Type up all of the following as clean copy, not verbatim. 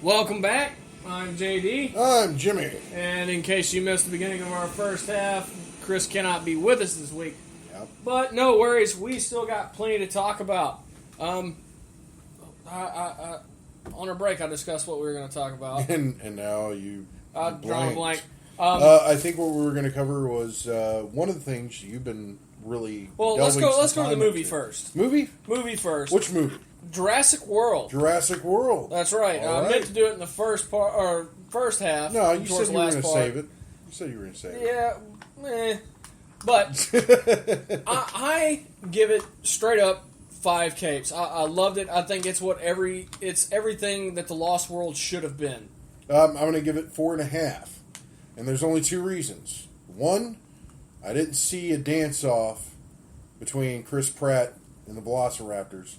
Welcome back. I'm JD. I'm Jimmy. And in case you missed the beginning of our first half, Chris cannot be with us this week. Yep. But no worries, we still got plenty to talk about. On our break, I discussed what we were going to talk about. And now you drawn a blank. I think what we were going to cover was one of the things you've been really. Well, let's go to the movie first. Movie? Movie first. Which movie? Jurassic World. Jurassic World. That's right. I meant to do it in the first part or first half. No, you said you were going to save it. You said you were going to save it. Yeah, but I give it straight up 5 capes. I loved it. I think it's it's everything that the Lost World should have been. I'm going to give it 4.5, and there's only 2 reasons. One, I didn't see a dance-off between Chris Pratt and the Velociraptors.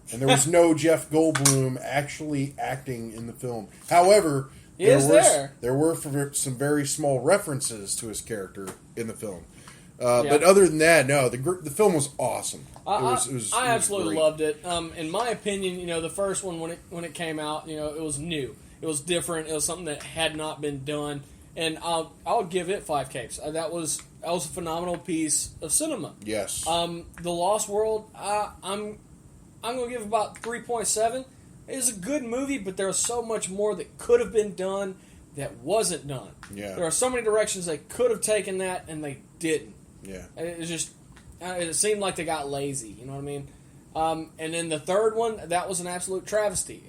And there was no Jeff Goldblum actually acting in the film. However, there were some very small references to his character in the film. But other than that, no, the film was awesome. I absolutely loved it. In my opinion, the first one when it came out, it was new, it was different, it was something that had not been done, and I'll give it 5 capes. That was a phenomenal piece of cinema. Yes. The Lost World, I'm going to give about 3.7. It was a good movie, but there was so much more that could have been done that wasn't done. Yeah. There are so many directions they could have taken that, and they didn't. Yeah. It seemed like they got lazy, you know what I mean? And then the third one, that was an absolute travesty.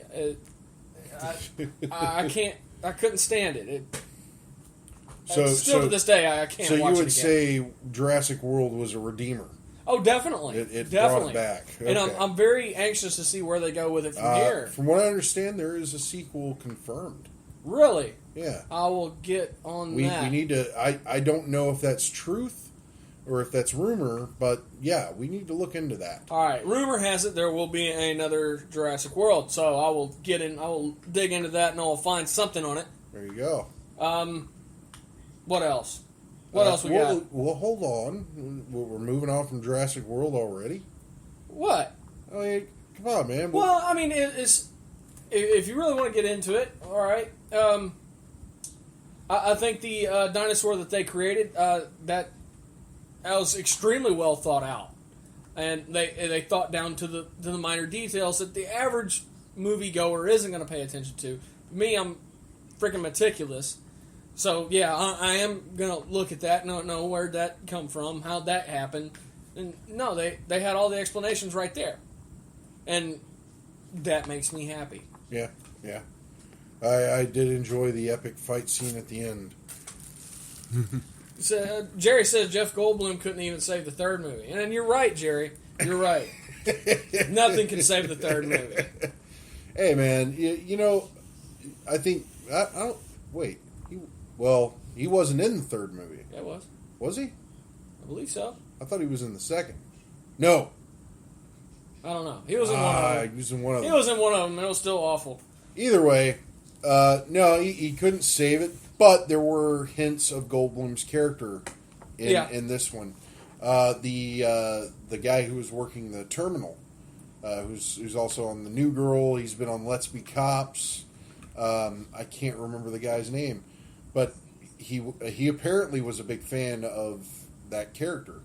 I couldn't stand it. Still to this day, I can't watch it again. So you would say Jurassic World was a redeemer? Oh, definitely. It definitely. brought it back. Okay. And I'm very anxious to see where they go with it from here. From what I understand, there is a sequel confirmed. Really? Yeah. I will get on that. We need to... I don't know if that's truth or if that's rumor, but yeah, we need to look into that. All right. Rumor has it there will be another Jurassic World, so I will dig into that and I will find something on it. There you go. What else? What else we got? Well, hold on. We're moving on from Jurassic World already. What? I mean, come on, man. Well, I mean, it's if you really want to get into it, all right. I think the dinosaur that they created that was extremely well thought out, and they thought down to the minor details that the average moviegoer isn't going to pay attention to. Me, I'm freaking meticulous. So, yeah, I am going to look at that, know where'd that come from, how'd that happen. And no, they had all the explanations right there. And that makes me happy. Yeah. I did enjoy the epic fight scene at the end. So, Jerry says Jeff Goldblum couldn't even save the third movie. And you're right, Jerry. You're right. Nothing can save the third movie. Hey, man, I think... I don't... Wait. He wasn't in the third movie. Yeah, it was. Was he? I believe so. I thought he was in the second. No. I don't know. He was in one of them. He was in one of them. He was in one of them, and it was still awful. Either way, no, he couldn't save it, but there were hints of Goldblum's character in this one. The guy who was working the terminal, who's also on The New Girl, he's been on Let's Be Cops. I can't remember the guy's name, but he apparently was a big fan of that character,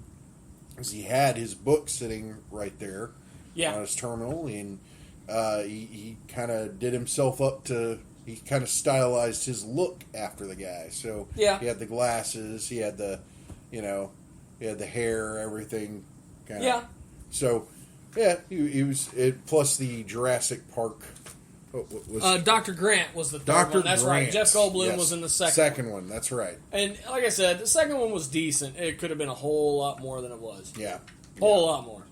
because he had his book sitting right there on his terminal, and he kind of did himself up to... He kind of stylized his look after the guy. So he had the glasses, he had the, he had the hair, everything. Kinda. So, he was... plus the Jurassic Park... Dr. Grant was the third one. That's right. Jeff Goldblum was in the second one. That's right. And like I said, the second one was decent. It could have been a whole lot more than it was. Yeah. Whole lot more.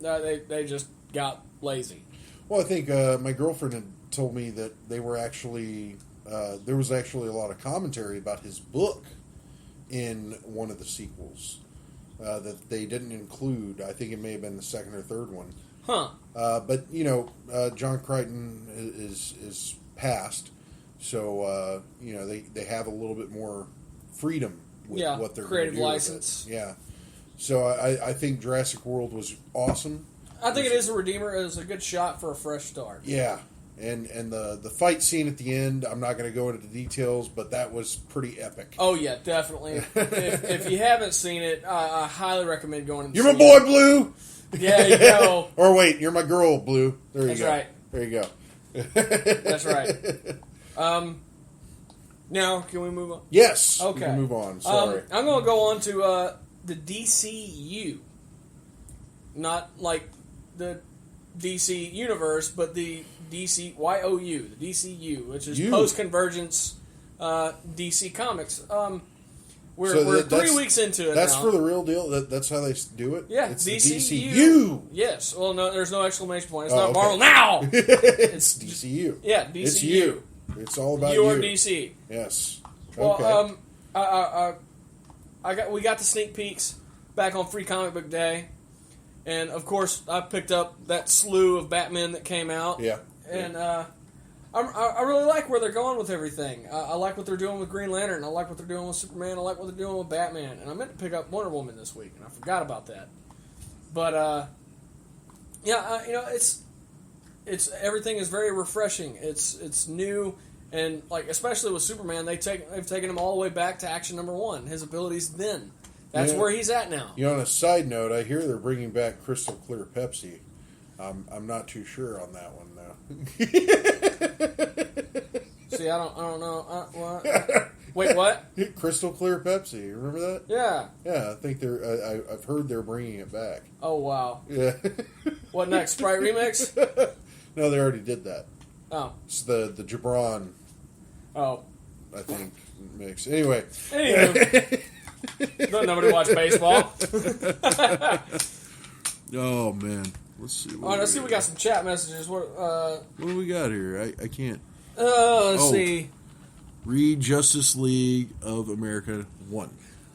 They just got lazy. Well, I think my girlfriend had told me that they were actually... there was actually a lot of commentary about his book in one of the sequels that they didn't include. I think it may have been the second or third one. Huh. But, John Crichton is passed, so, they have a little bit more freedom with what they're creative going to do license. with it. Yeah. So I think Jurassic World was awesome. I think it is a redeemer. It was a good shot for a fresh start. Yeah. And the fight scene at the end, I'm not going to go into the details, but that was pretty epic. Oh, yeah, definitely. if you haven't seen it, I highly recommend going and You're my boy, Blue! Yeah, you go. Or wait, you're my girl, Blue. There you That's go. right. There you go. That's right. Now, can we move on? Yes. Okay. We can move on. Sorry. I'm going to go on to the DCU. Not like the DC Universe, but the DCYOU, the DCU, which is post-convergence DC Comics. We're 3 weeks into it That's now. for the real deal? That's how they do it? Yeah, it's DCU. DCU. Yes. Well, no, there's no exclamation point. It's not Marvel now! It's DCU. Yeah, DCU. It's you. It's all about you. You are DC. Yes. Well, we got the sneak peeks back on Free Comic Book Day. And, of course, I picked up that slew of Batman that came out. Yeah. And I really like where they're going with everything. I like what they're doing with Green Lantern. I like what they're doing with Superman. I like what they're doing with Batman. And I meant to pick up Wonder Woman this week, and I forgot about that. But, it's everything is very refreshing. It's new, and like especially with Superman, they've taken him all the way back to Action Number 1. His abilities then. That's where he's at now. On a side note, I hear they're bringing back Crystal Clear Pepsi. I'm not too sure on that one though. See, I don't know. What? Wait, what? Crystal Clear Pepsi. Remember that? Yeah. Yeah, I think I've heard they're bringing it back. Oh wow. Yeah. What next? Sprite remix? No, they already did that. Oh. It's the Gibran. Oh. I think mix. Anyway. Don't nobody watch baseball. Oh man. Let's see. Let's see. We got some chat messages. What do we got here? I can't. Let's see. Read Justice League of America 1.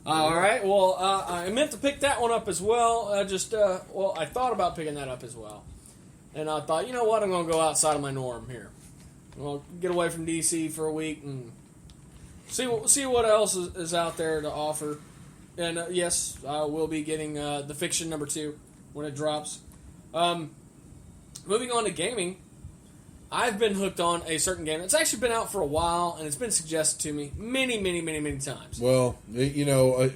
All right. Well, I meant to pick that one up as well. I thought about picking that up as well, and I thought, you know what, I'm going to go outside of my norm here. Well, get away from DC for a week and see what else is out there to offer. And yes, I will be getting the Fiction number 2 when it drops. Moving on to gaming, I've been hooked on a certain game. It's actually been out for a while, and it's been suggested to me many times. Well, I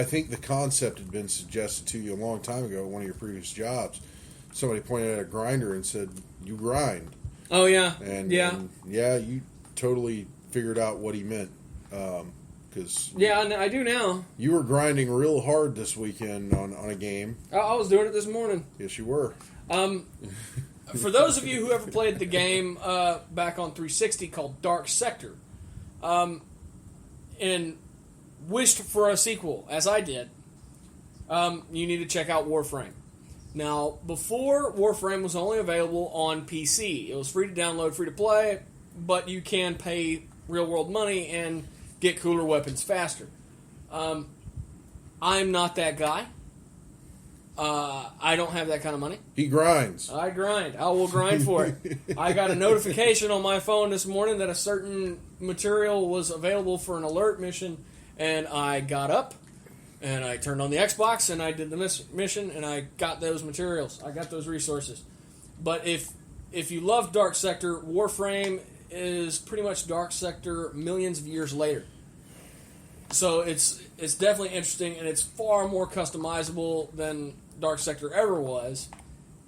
think the concept had been suggested to you a long time ago at one of your previous jobs. Somebody pointed at a grinder and said, "You grind." Oh, yeah. And you totally figured out what he meant. I do now. You were grinding real hard this weekend on a game. I was doing it this morning. Yes, you were. For those of you who ever played the game back on 360 called Dark Sector, and wished for a sequel, as I did, you need to check out Warframe. Now, before, Warframe was only available on PC. It was free to download, free to play, but you can pay real-world money and get cooler weapons faster. I'm not that guy. I don't have that kind of money. He grinds. I grind. I will grind for it. I got a notification on my phone this morning that a certain material was available for an alert mission, and I got up, and I turned on the Xbox, and I did the mission, and I got those materials. I got those resources. But if you love Dark Sector, Warframe is pretty much Dark Sector millions of years later. So it's definitely interesting, and it's far more customizable than Dark Sector ever was.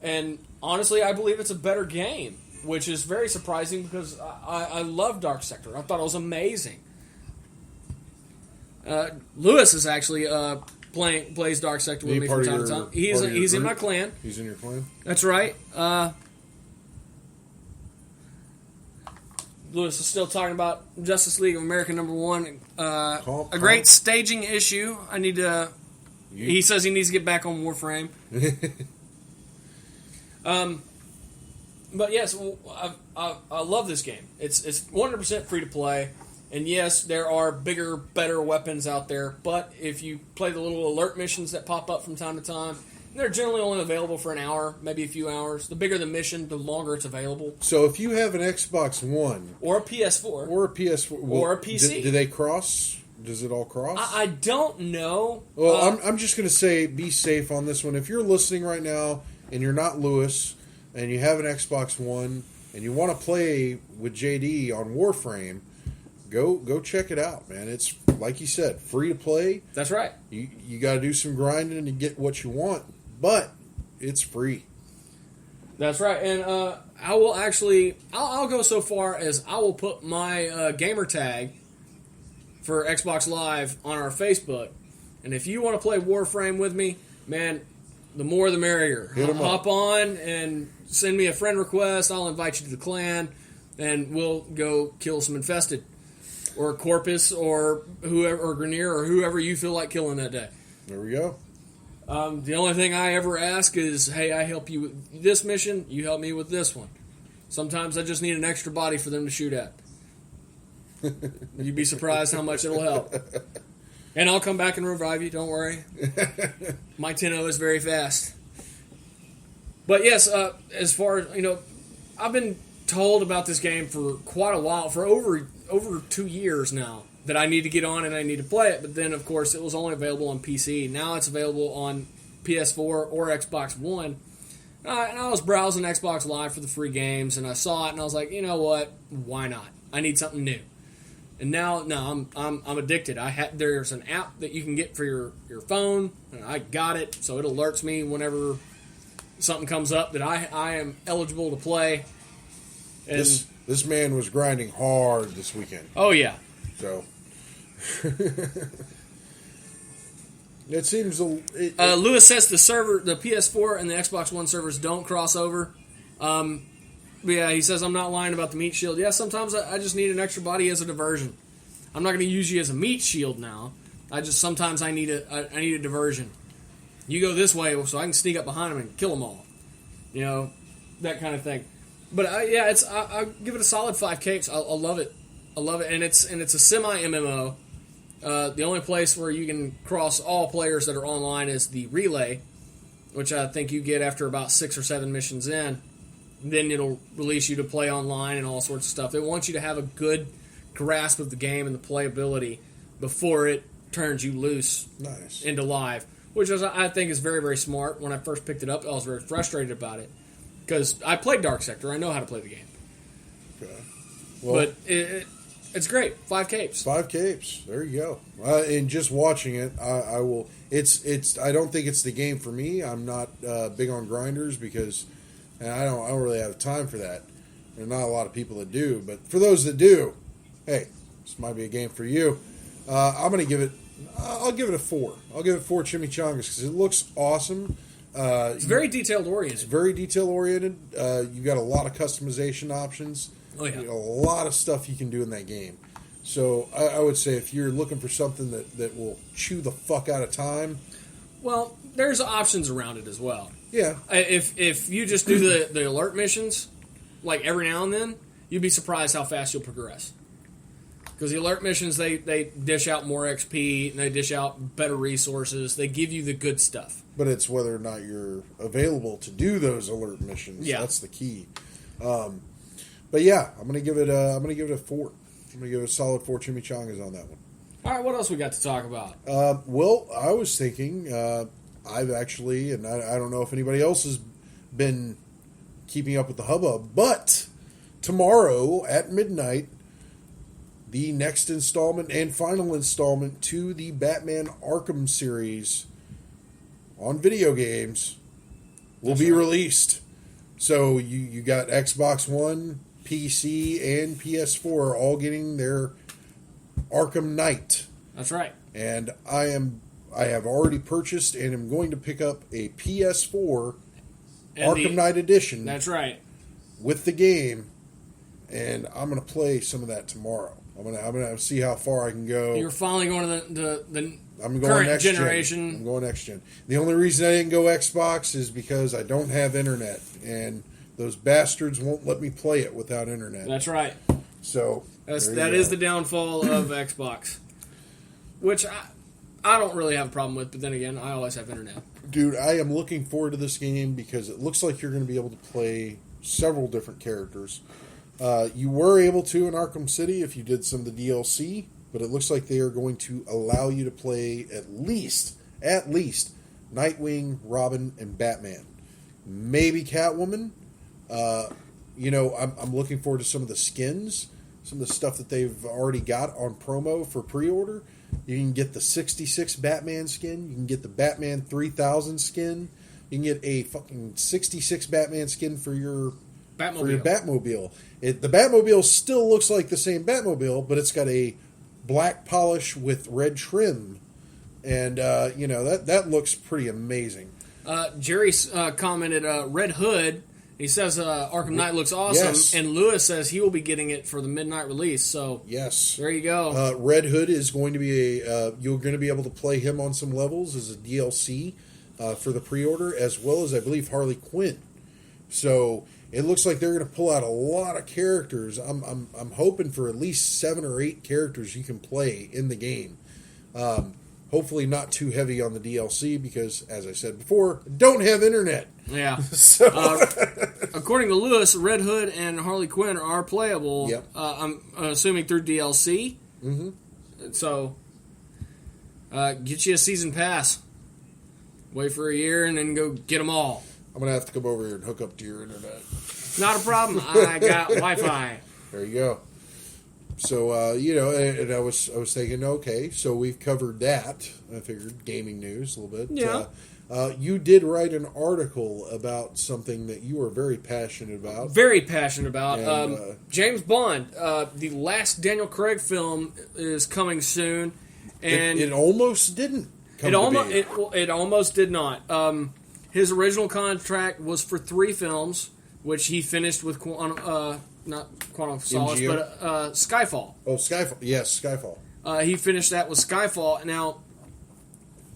And honestly, I believe it's a better game, which is very surprising because I love Dark Sector. I thought it was amazing. Lewis is actually plays Dark Sector with me from time to time. He's in my clan. He's in your clan? That's right. Lewis is still talking about Justice League of America number 1. A great staging issue. I need to... He says he needs to get back on Warframe. But yes, I love this game. It's 100% free to play. And yes, there are bigger, better weapons out there. But if you play the little alert missions that pop up from time to time, they're generally only available for an hour, maybe a few hours. The bigger the mission, the longer it's available. So if you have an Xbox One... Or a PS4. Or a PS4. Well, or a PC. Do they cross? Does it all cross? I don't know. Well, I'm just going to say be safe on this one. If you're listening right now and you're not Lewis and you have an Xbox One, and you want to play with JD on Warframe, go check it out, man. It's, like you said, free to play. That's right. You got to do some grinding to get what you want, but it's free. That's right. And I will actually, I'll go so far as I will put my gamer tag for Xbox Live on our Facebook. And if you want to play Warframe with me, man, the more the merrier. Hop on and send me a friend request. I'll invite you to the clan, and we'll go kill some infested, or Corpus, or whoever, or Grenier, or whoever you feel like killing that day. There we go. The only thing I ever ask is, hey, I help you with this mission, you help me with this one. Sometimes I just need an extra body for them to shoot at. You'd be surprised how much it'll help. And I'll come back and revive you, don't worry. My 10-0 is very fast. But yes, as far as, I've been told about this game for quite a while, for over 2 years now, that I need to get on and I need to play it. But then, of course, it was only available on PC. Now it's available on PS4 or Xbox One. And I was browsing Xbox Live for the free games, and I saw it, and I was like, you know what? Why not? I need something new. And now, no, I'm addicted. There's an app that you can get for your phone, and I got it, so it alerts me whenever something comes up that I am eligible to play. And this man was grinding hard this weekend. Oh yeah. So it seems Lewis says the PS4 and the Xbox One servers don't cross over. But yeah, he says, I'm not lying about the meat shield. Yeah, sometimes I just need an extra body as a diversion. I'm not going to use you as a meat shield now. Sometimes I need a diversion. You go this way so I can sneak up behind them and kill them all. That kind of thing. But I'll give it a solid 5 capes. I love it. I love it. And it's a semi-MMO. The only place where you can cross all players that are online is the relay, which I think you get after about 6 or 7 missions in. Then it'll release you to play online and all sorts of stuff. It wants you to have a good grasp of the game and the playability before it turns you loose into live, which I think is very, very smart. When I first picked it up, I was very frustrated about it because I played Dark Sector. I know how to play the game. Okay. Well, but it's great. 5 capes. 5 capes. There you go. And just watching it, I will. It's. I don't think it's the game for me. I'm not big on grinders because. And I don't really have time for that. There are not a lot of people that do. But for those that do, hey, this might be a game for you. I'm going to give it, I'll give it a 4. I'll give it 4 chimichangas because it looks awesome. It's very detail-oriented. It's very detail-oriented. You've got a lot of customization options. Oh, yeah. A lot of stuff you can do in that game. So I would say if you're looking for something that will chew the fuck out of time. Well, there's options around it as well. Yeah. If you just do the alert missions, like every now and then, you'd be surprised how fast you'll progress. Because the alert missions, they dish out more XP, and they dish out better resources. They give you the good stuff. But it's whether or not you're available to do those alert missions. Yeah. That's the key. But yeah, I'm gonna give it a 4. I'm gonna give it a solid 4 chimichangas on that one. All right, what else we got to talk about? Well, I was thinking, I've actually, and I don't know if anybody else has been keeping up with the hubbub, but tomorrow at midnight, the next installment and final installment to the Batman Arkham series on video games will be released. So you got Xbox One, PC, and PS4 all getting their Arkham Knight. That's right. And I have already purchased and am going to pick up a PS4 and Arkham Knight Edition. That's right. With the game, and I'm going to play some of that tomorrow. I'm gonna see how far I can go. You're finally going to the I'm going current next generation. I'm going next gen. The only reason I didn't go Xbox is because I don't have internet, and those bastards won't let me play it without internet. That's right. So that is the downfall of Xbox, which I don't really have a problem with. But then again, I always have internet. Dude, I am looking forward to this game because it looks like you're going to be able to play several different characters. You were able to in Arkham City if you did some of the DLC, but it looks like they are going to allow you to play at least Nightwing, Robin, and Batman. Maybe Catwoman. I'm looking forward to some of the skins, some of the stuff that they've already got on promo for pre-order. You can get the 66 Batman skin. You can get the Batman 3000 skin. You can get a fucking 66 Batman skin for your Batmobile. The Batmobile still looks like the same Batmobile, but it's got a black polish with red trim. And, that looks pretty amazing. Jerry commented, Red Hood. He says Arkham Knight looks awesome, yes. And Lewis says he will be getting it for the midnight release. So yes, there you go. Red Hood is going to be you're going to be able to play him on some levels as a DLC for the pre-order, as well as I believe Harley Quinn. So it looks like they're going to pull out a lot of characters. I'm hoping for at least 7 or 8 characters you can play in the game. Hopefully not too heavy on the DLC because, as I said before, don't have internet. Yeah. So, according to Lewis, Red Hood and Harley Quinn are playable. Yep. I'm assuming through DLC. Mm-hmm. So, get you a season pass. Wait for a year and then go get them all. I'm going to have to come over here and hook up to your internet. Not a problem. I got Wi-Fi. There you go. So, and I was thinking, okay, so we've covered that. I figured gaming news a little bit. Yeah. You did write an article about something that you were very passionate about. Very passionate about. And, James Bond, the last Daniel Craig film is coming soon. And it almost didn't come it almost did not. His original contract was for 3 films, which he finished with not Quantum of Solace, MGM? but Skyfall. Oh, Skyfall. Yes, Skyfall. He finished that with Skyfall. Now,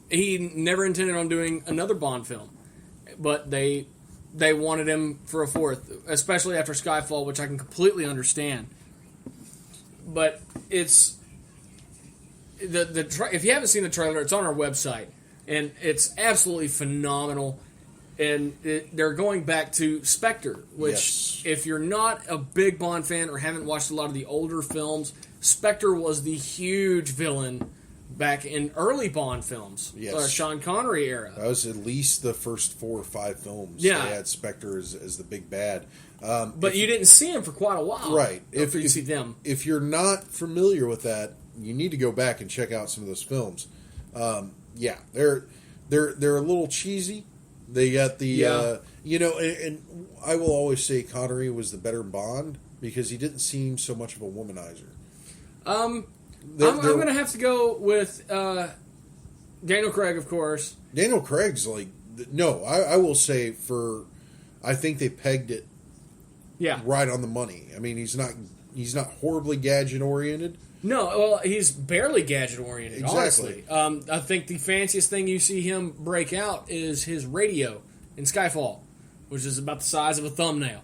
he never intended on doing another Bond film, but they wanted him for a 4th, especially after Skyfall, which I can completely understand. But it's if you haven't seen the trailer, it's on our website, and it's absolutely phenomenal. And they're going back to Spectre, which, yes. If you're not a big Bond fan or haven't watched a lot of the older films, Spectre was the huge villain back in early Bond films, yes. Sean Connery era. That was at least the first 4 or 5 films. Yeah. They had Spectre as the big bad. But you didn't see him for quite a while. Right. If you see them. If you're not familiar with that, you need to go back and check out some of those films. They're a little cheesy. They got the, and I will always say Connery was the better Bond because he didn't seem so much of a womanizer. I'm going to have to go with Daniel Craig, of course. Daniel Craig's I will say I think they pegged it right on the money. I mean, he's not horribly gadget oriented. No, well, he's barely gadget-oriented, exactly. Honestly. I think the fanciest thing you see him break out is his radio in Skyfall, which is about the size of a thumbnail.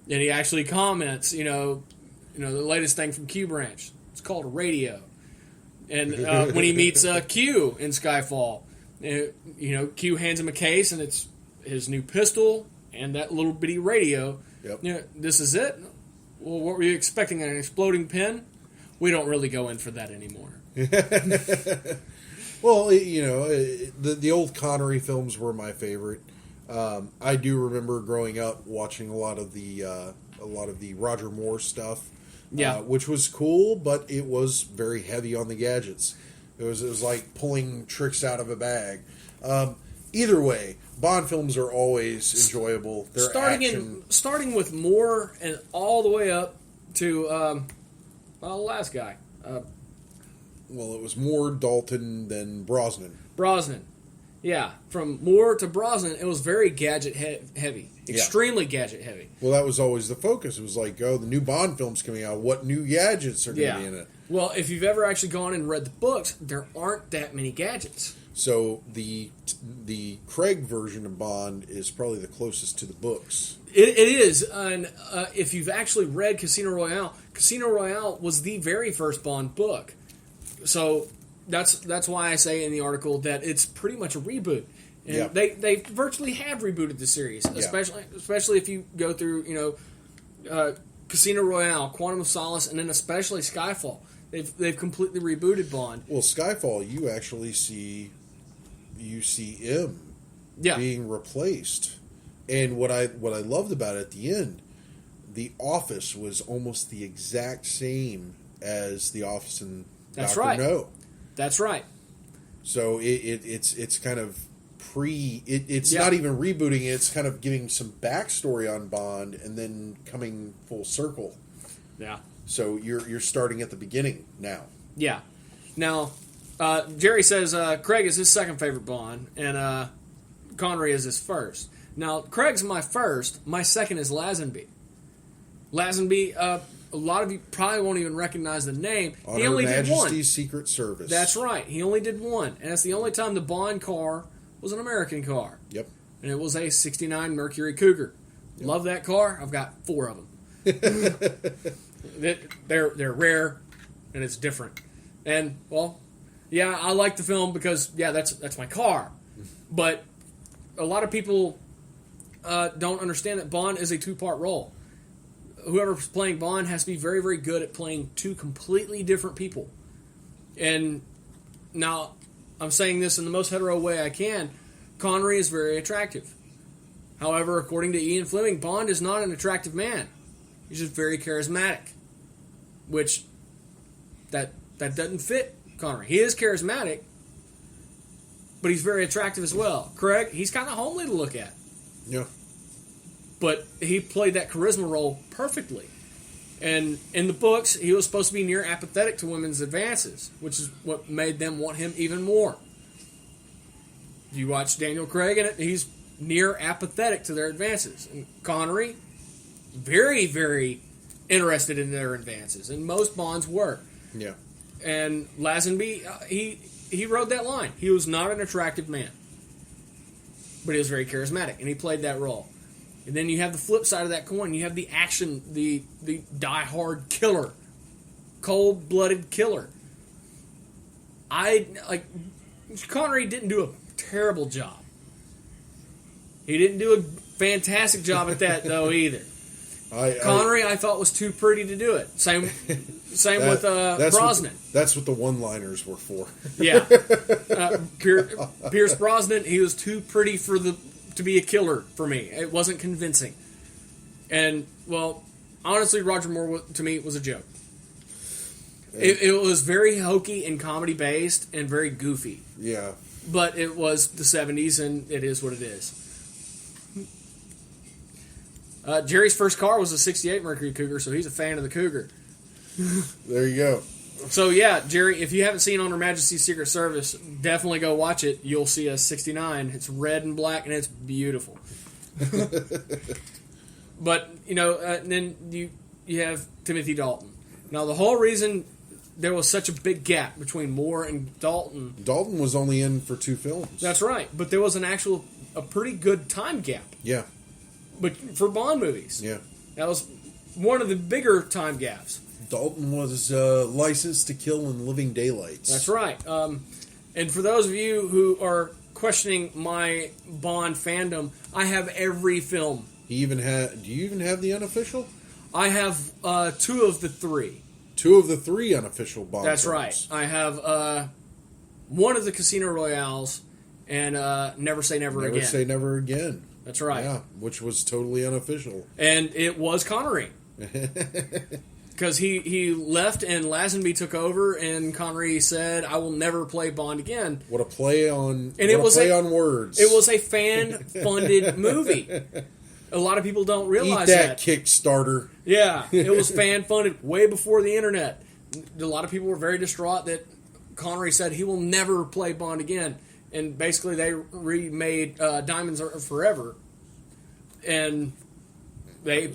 And he actually comments, the latest thing from Q Branch. It's called a radio. And when he meets Q in Skyfall, Q hands him a case, and it's his new pistol and that little bitty radio. Yep. This is it? Well, what were you expecting, an exploding pin? We don't really go in for that anymore. Well, the old Connery films were my favorite. I do remember growing up watching a lot of the Roger Moore stuff, which was cool, but it was very heavy on the gadgets. It was like pulling tricks out of a bag. Either way, Bond films are always enjoyable. They're starting with Moore and all the way up to. The last guy. Well, it was more Dalton than Brosnan. Yeah. From Moore to Brosnan, it was very gadget heavy. Extremely gadget heavy. Well, that was always the focus. It was like, the new Bond film's coming out. What new gadgets are going to be in it? Well, if you've ever actually gone and read the books, there aren't that many gadgets. So the Craig version of Bond is probably the closest to the books. It is, and if you've actually read Casino Royale was the very first Bond book. So that's why I say in the article that it's pretty much a reboot. And they virtually have rebooted the series, especially if you go through Casino Royale, Quantum of Solace, and then especially Skyfall. They've completely rebooted Bond. Well, Skyfall, you actually see M being replaced. And what I loved about it at the end the office was almost the exact same as the office in That's Dr. right. No. That's right. So it's kind of it's Yeah. not even rebooting it. It's kind of giving some backstory on Bond and then coming full circle. Yeah. So you're starting at the beginning now. Yeah. Now, Jerry says Craig is his second favorite Bond, and Connery is his first. Now, Craig's my first. My second is Lazenby. Lazenby, a lot of you probably won't even recognize the name. On He Her only did one. Majesty's Secret Service. That's right. He only did one, and that's the only time the Bond car was an American car. Yep. And it was a '69 Mercury Cougar. Yep. Love that car. I've got 4 of them. They're rare, and it's different. And well, yeah, I like the film because that's my car. But a lot of people don't understand that Bond is a 2-part role. Whoever's playing Bond has to be very, very good at playing 2 completely different people. And now, I'm saying this in the most hetero way I can. Connery is very attractive. However, according to Ian Fleming, Bond is not an attractive man. He's just very charismatic. Which, that doesn't fit Connery. He is charismatic, but he's very attractive as well. Craig, he's kind of homely to look at. Yeah. But he played that charisma role perfectly. And in the books, he was supposed to be near apathetic to women's advances, which is what made them want him even more. You watch Daniel Craig, and he's near apathetic to their advances. And Connery, very, very interested in their advances. And most Bonds were. Yeah. And Lazenby, he rode that line. He was not an attractive man. But he was very charismatic, and he played that role. And then you have the flip side of that coin. You have the action, the die-hard killer. Cold-blooded killer. Connery didn't do a terrible job. He didn't do a fantastic job at that, though, either. Connery, I thought, was too pretty to do it. Same with Brosnan. That's what the one-liners were for. Yeah. Pierce Brosnan, he was too pretty to be a killer for me. It wasn't convincing. And, well, honestly, Roger Moore, to me, was a joke. It was very hokey and comedy-based and very goofy. Yeah. But it was the 70s, and it is what it is. Jerry's first car was a 68 Mercury Cougar, so he's a fan of the Cougar. There you go. So, yeah, Jerry, if you haven't seen On Her Majesty's Secret Service, definitely go watch it. You'll see a 69. It's red and black, and it's beautiful. But, then you have Timothy Dalton. Now, the whole reason there was such a big gap between Moore and Dalton... Dalton was only in for 2 films. That's right. But there was a pretty good time gap. Yeah. But for Bond movies. Yeah. That was one of the bigger time gaps. Dalton was licensed to kill in Living Daylights. That's right. And for those of you who are questioning my Bond fandom, I have every film. Do you even have the unofficial? I have 2 of the 3. 2 of the 3 unofficial Bond That's films. right. I have 1 of the Casino Royales and Never Say Never Again. Never Say Never Again. That's right. Yeah, which was totally unofficial. And it was Connery. Because he left and Lazenby took over, and Connery said, "I will never play Bond again." What a play on! And it was on words. It was a fan-funded movie. A lot of people don't realize Eat that that. Kickstarter. Yeah, it was fan-funded way before the internet. A lot of people were very distraught that Connery said he will never play Bond again, and basically they remade Diamonds Are Forever, and they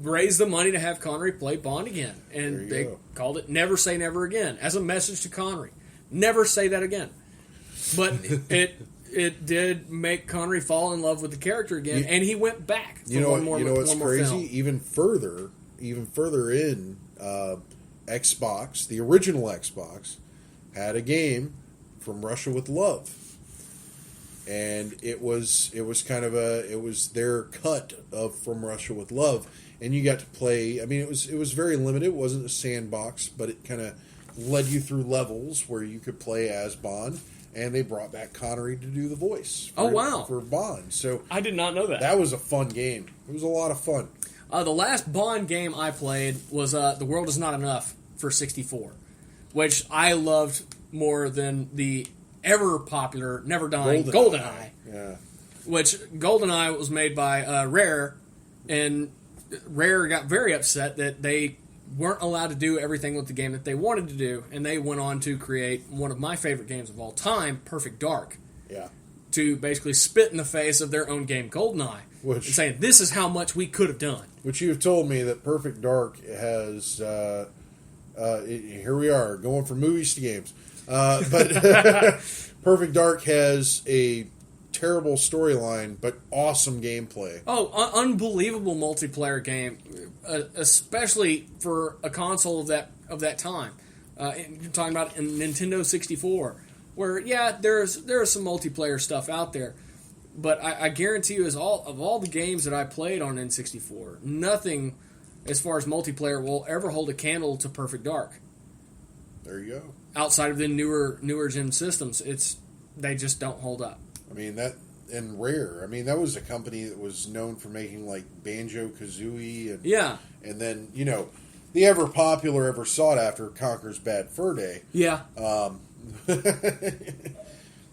raised the money to have Connery play Bond again, and they called it Never Say Never Again as a message to Connery. Never say that again. But it did make Connery fall in love with the character again, and he went back. For one more what's crazy? film. Even further in Xbox, the original Xbox had a game from Russia with Love. And it was their cut of From Russia with Love, and you got to play. I mean, it was very limited. It wasn't a sandbox, but it kind of led you through levels where you could play as Bond, and they brought back Connery to do the voice. For Bond. So I did not know that. That was a fun game. It was a lot of fun. The last Bond game I played was The World Is Not Enough for 64, which I loved more than the ever-popular, never-dying GoldenEye. Yeah. Which GoldenEye was made by Rare, and Rare got very upset that they weren't allowed to do everything with the game that they wanted to do, and they went on to create one of my favorite games of all time, Perfect Dark. Yeah. To basically spit in the face of their own game, GoldenEye, and saying, this is how much we could have done. Which you've told me that Perfect Dark has... here we are, going from movies to games. But Perfect Dark has a terrible storyline, but awesome gameplay. Oh, unbelievable multiplayer game, especially for a console of that time. You're talking about a Nintendo 64, where there is some multiplayer stuff out there, but I guarantee you, of all the games that I played on N64, nothing as far as multiplayer will ever hold a candle to Perfect Dark. There you go. Outside of the newer gen systems, they just don't hold up. I mean, that and Rare. I mean, that was a company that was known for making like Banjo-Kazooie and then the ever popular, ever sought after Conker's Bad Fur Day. Yeah.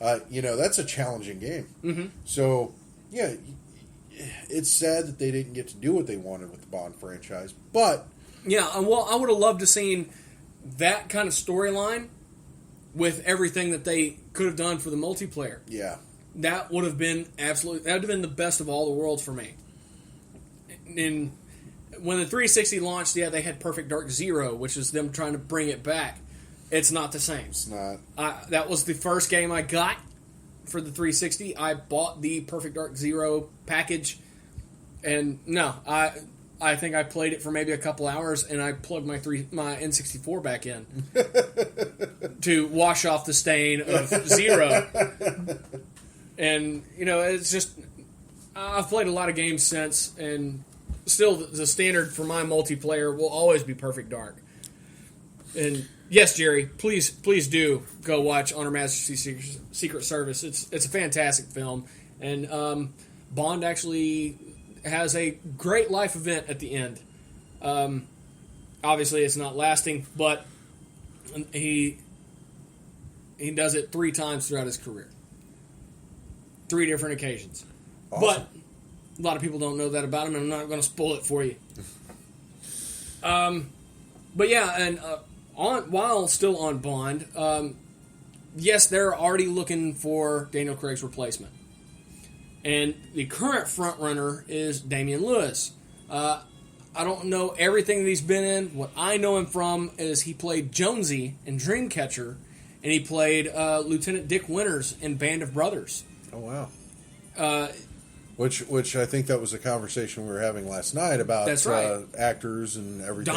That's a challenging game. Mm-hmm. So yeah, it's sad that they didn't get to do what they wanted with the Bond franchise, but yeah, well, I would have loved to seen that kind of storyline with everything that they could have done for the multiplayer. Yeah. That would have been the best of all the worlds for me. And when the 360 launched, they had Perfect Dark Zero, which is them trying to bring it back. It's not the same. It's not. That was the first game I got for the 360. I bought the Perfect Dark Zero package, and no, I think I played it for maybe a couple hours, and I plugged my N64 back in to wash off the stain of Zero. And it's just, I've played a lot of games since, and still the standard for my multiplayer will always be Perfect Dark. And yes, Jerry, please do go watch On Her Majesty's Secret Service. It's a fantastic film, and Bond actually has a great life event at the end. Obviously, it's not lasting, but he does it 3 times throughout his career. 3 different occasions. Awesome. But a lot of people don't know that about him, and I'm not going to spoil it for you. But yeah, and while still on Bond, yes, they're already looking for Daniel Craig's replacement. And the current frontrunner is Damian Lewis. I don't know everything that he's been in. What I know him from is he played Jonesy in Dreamcatcher, and he played Lieutenant Dick Winters in Band of Brothers. Oh, wow. Which I think that was a conversation we were having last night about That's right. Actors and everything.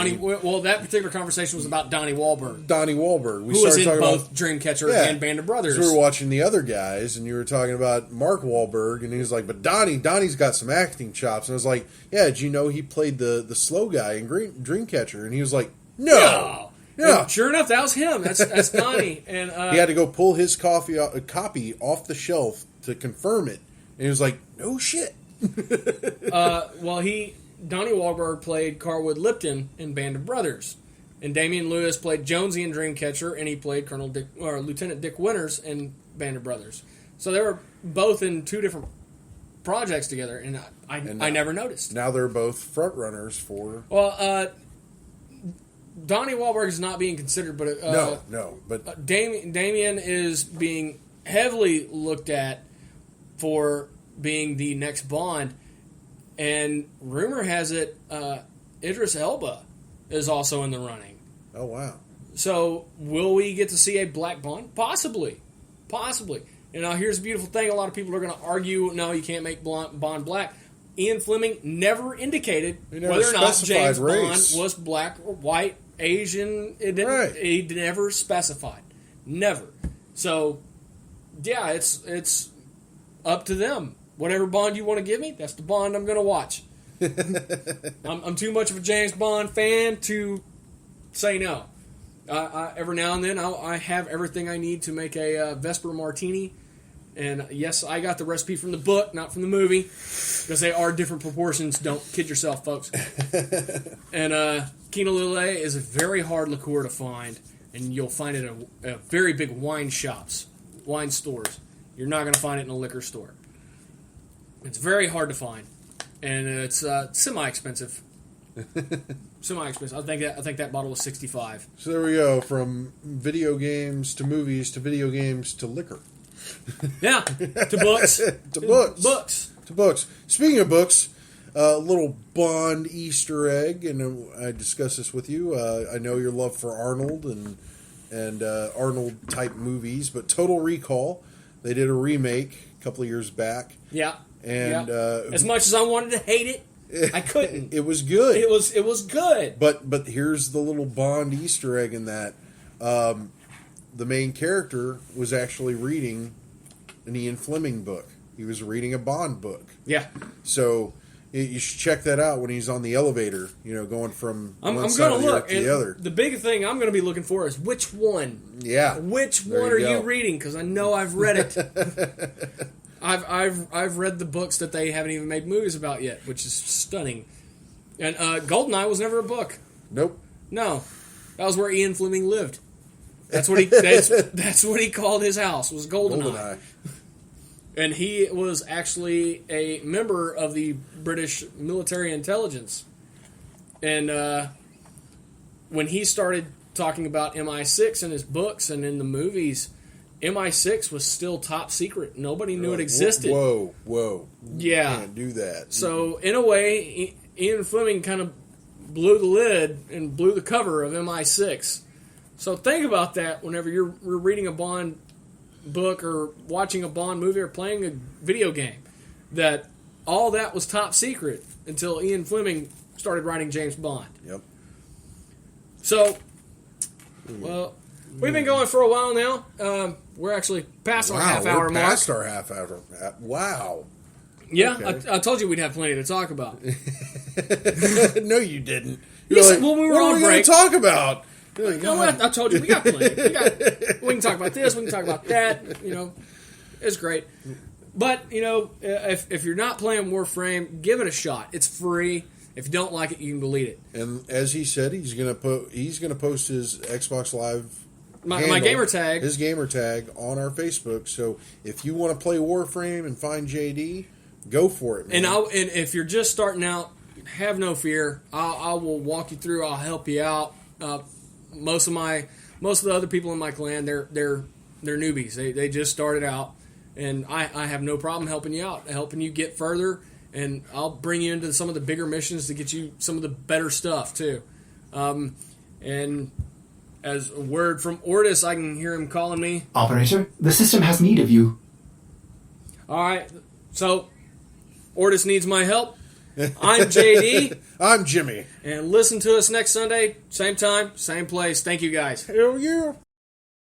That particular conversation was about Donnie Wahlberg. Who was in both Dreamcatcher and Band of Brothers. So we were watching the other guys, and you were talking about Mark Wahlberg, and he was like, but Donnie's got some acting chops. And I was like, yeah, did you know he played the slow guy in Dreamcatcher? And he was like, no. Yeah. And sure enough, that was him. That's Donnie. And he had to go pull his copy off the shelf to confirm it. And he was like, no shit. Donnie Wahlberg played Carwood Lipton in Band of Brothers. And Damian Lewis played Jonesy in Dreamcatcher, and he played Lieutenant Dick Winters in Band of Brothers. So they were both in 2 different projects together, and I never noticed. Now they're both front runners for... Well, Donnie Wahlberg is not being considered, but... but Damian is being heavily looked at for being the next Bond, and rumor has it Idris Elba is also in the running. Oh, wow. So will we get to see a black Bond? Possibly. And now here's the beautiful thing. A lot of people are going to argue, no, you can't make Bond black. Ian Fleming never indicated whether or not James Bond was black or white, Asian. He never specified. Never. So, yeah, it's up to them. Whatever Bond you want to give me, that's the Bond I'm going to watch. I'm too much of a James Bond fan to say no. Every now and then, I have everything I need to make a Vesper Martini And yes, I got the recipe from the book, not from the movie, because they are different proportions. Don't kid yourself, folks. And Quina Lillet is a very hard liqueur to find, and you'll find it at very big wine shops, wine stores. You're not going to find it in a liquor store. It's very hard to find, and it's semi-expensive. Semi-expensive. I think that bottle was $65. So there we go, from video games to movies to video games to liquor. Yeah, to books. To books. Books. To books. Speaking of books, a little Bond Easter egg, and I discussed this with you. I know your love for Arnold and Arnold type movies, but Total Recall, they did a remake a couple of years back. Yeah. And as much as I wanted to hate it, I couldn't. It was good. It was good. But here's the little Bond Easter egg in that. The main character was actually reading an Ian Fleming book. He was reading a Bond book. Yeah. So you should check that out when he's on the elevator, going from one side of the earth to the other. The big thing I'm going to be looking for is which one. Yeah. Which one are you reading? Because I know I've read it. I've read the books that they haven't even made movies about yet, which is stunning. And Goldeneye was never a book. Nope. No. That was where Ian Fleming lived. That's what he called his house, was Goldeneye. And he was actually a member of the British military intelligence. And when he started talking about MI6 in his books and in the movies, MI6 was still top secret. Nobody knew it existed. Whoa. Yeah. You can't do that. So, in a way, Ian Fleming kind of blew the lid and blew the cover of MI6. So think about that whenever you're reading a Bond book or watching a Bond movie or playing a video game, that all that was top secret until Ian Fleming started writing James Bond. Yep. So, well, we've been going for a while now. We're actually past our half-hour mark. Past our half-hour. Wow. Yeah, Okay. I told you we'd have plenty to talk about. No, you didn't. Yes, like, well, we were what on are we break. going to talk about? Like, no, I told you we got plenty. We can talk about this. We can talk about that. It's great. But if you're not playing Warframe, give it a shot. It's free. If you don't like it, you can delete it. And as he said, he's going to post his Xbox Live my gamer tag, his gamer tag on our Facebook. So if you want to play Warframe and find JD, go for it, man. And if you're just starting out, have no fear. I will walk you through. I'll help you out. Most of the other people in my clan, they're newbies. They just started out, and I have no problem helping you out, helping you get further, and I'll bring you into some of the bigger missions to get you some of the better stuff too. And as a word from Ortis, I can hear him calling me. Operator, the system has need of you. All right, so Ortis needs my help. I'm JD. I'm Jimmy. And listen to us next Sunday, same time, same place. Thank you, guys. Hell yeah.